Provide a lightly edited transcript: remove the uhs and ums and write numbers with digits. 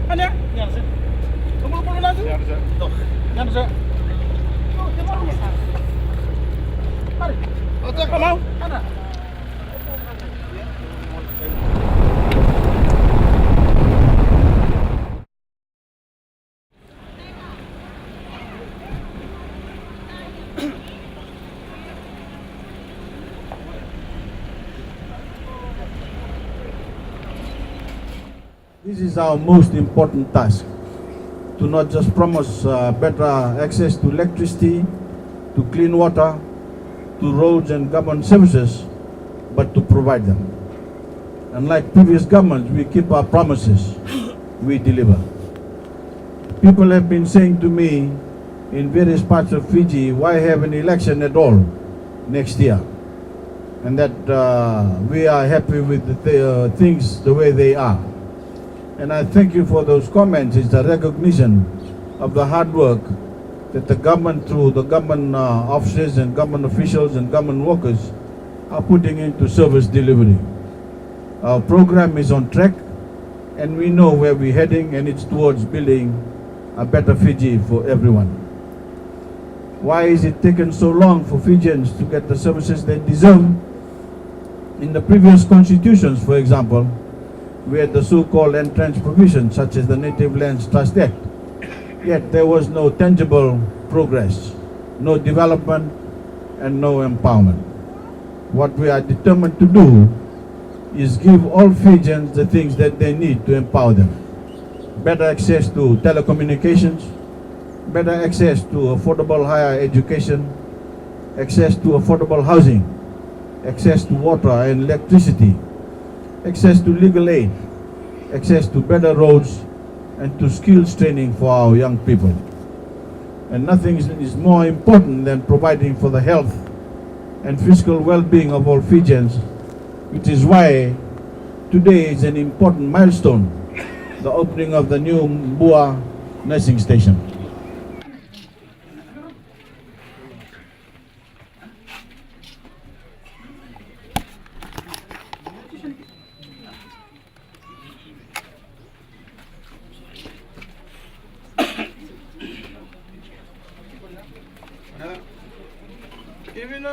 Ano? Yan sir. Tumulo na sir. Yan sir. Yan sir. Mari. Otak mau. Ana. This is our most important task, to not just promise better access to electricity, to clean water, to roads and government services, but to provide them. Unlike previous governments, we keep our promises, we deliver. People have been saying to me in various parts of Fiji, why have an election at all next year? And that we are happy with the things the way they are. And I thank you for those comments. It's a recognition of the hard work that the government, through the government officers and government officials and government workers, are putting into service delivery. Our program is on track, and we know where we're heading, and it's towards building a better Fiji for everyone. Why is it taken so long for Fijians to get the services they deserve? In the previous constitutions, for example, we had the so-called entrenched provisions, such as the Native Lands Trust Act. Yet there was no tangible progress, no development, and no empowerment. What we are determined to do is give all Fijians the things that they need to empower them. Better access to telecommunications, better access to affordable higher education, access to affordable housing, access to water and electricity, access to legal aid, access to better roads, and to skills training for our young people. And nothing is more important than providing for the health and physical well-being of all Fijians, which is why today is an important milestone, the opening of the new Mbua nursing station. Even